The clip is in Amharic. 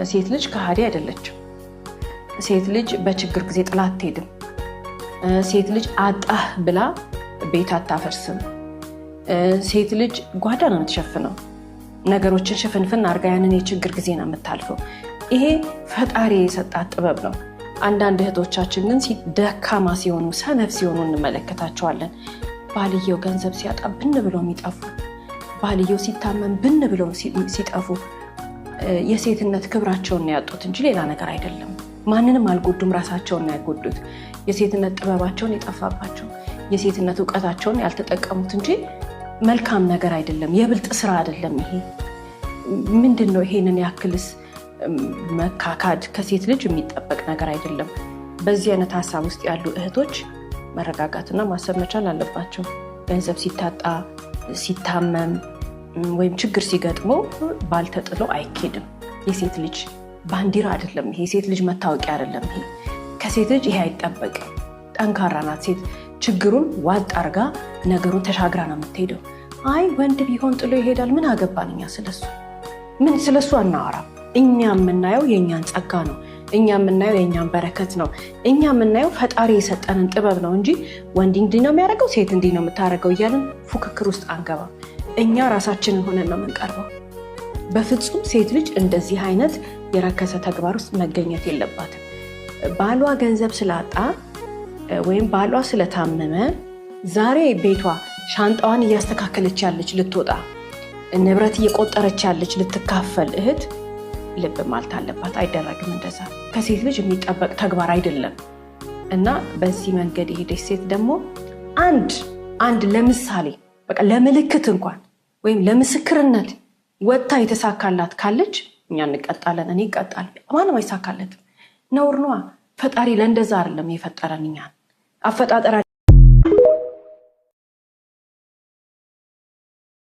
ሴት ልጅ ከሃዲ አይደለችም። ሴት ልጅ በችግር ጊዜ ጥላ አትሄድም። ሴት ልጅ አጣህ ብላ ቤት አታፈርስም። ሴት ልጅ ጓዳ ነው የምትሸፍነው። ነገሮችን ሽፍንፍን አርጋ ያንን የችግር ጊዜ ነው የምታልፈው። ይሄ ፈጣሪ የሰጣት ጥበብ ነው። አንዳንድ እህቶቻችን ግን ደካማ ሲሆኑ፣ ሰነፍ ሲሆኑ እንመለከታቸዋለን። ባልየው ገንዘብ ሲያጣ ብን ብለው የሚጠፉ፣ ባልየው ሲታመም ብን ብለው ሲጠፉ የሴትነት ክብራቸውን ያጡት እንጂ ሌላ ነገር አይደለም። ማንንም አልጎዱም፣ ራሳቸውን ያጎዱት። የሴትነት ጥበባቸውን የጠፋባቸው፣ የሴትነት ዕውቀታቸውን ያልተጠቀሙት እንጂ መልካም ነገር አይደለም፣ የብልጥ ስራ አይደለም። ይሄ ምንድነው? ይሄንን ያክልስ መካካድ ከሴት ልጅ የሚጠበቅ ነገር አይደለም። በዚህ አይነት ሀሳብ ውስጥ ያሉ እህቶች መረጋጋትና ማሰብ መቻል አለባቸው። ገንዘብ ሲታጣ፣ ሲታመም ወይም ችግር ሲገጥመው ባልተጥሎ አይኬድም። የሴት ልጅ ባንዲራ አይደለም ይሄ፣ የሴት ልጅ መታወቂያ አይደለም ይሄ። ከሴት ልጅ ይሄ አይጠበቅም። ጠንካራ ናት ሴት። ችግሩን ዋጥ አርጋ ነገሩን ተሻግራ ነው የምትሄደው። አይ ወንድ ቢሆን ጥሎ ይሄዳል፣ ምን አገባን እኛ ስለሱ? ምን ስለሱ አናወራም። እኛ የምናየው የእኛን ጸጋ ነው። እኛ የምናየው የእኛን በረከት ነው። እኛ የምናየው ፈጣሪ የሰጠንን ጥበብ ነው እንጂ ወንድ እንዲህ ነው የሚያደርገው፣ ሴት እንዲህ ነው የምታደርገው እያልን ፉክክር ውስጥ አንገባም። እኛ ራሳችንን ሆነን ነው የምንቀርበው። በፍጹም ሴት ልጅ እንደዚህ አይነት የረከሰ ተግባር ውስጥ መገኘት የለባትም። ባሏ ገንዘብ ስላጣ ወይም ባሏ ስለታመመ ዛሬ ቤቷ ሻንጣዋን እያስተካከለች ያለች ልትወጣ፣ ንብረት እየቆጠረች ያለች ልትካፈል እህት ልብ ማለት አለባት። አይደረግም እንደዛ። ከሴት ልጅ የሚጠበቅ ተግባር አይደለም። እና በዚህ መንገድ የሄደች ሴት ደግሞ አንድ ለምሳሌ በቃ ለምልክት እንኳን ወይም ለምስክርነት ወጥታ የተሳካላት ካለች እኛ እንቀጣለን። እኔ እቀጣል። ማንም አይሳካለትም። ነውር ነዋ። ፈጣሪ ለእንደዛ አይደለም የፈጠረን። እኛን አፈጣጠራ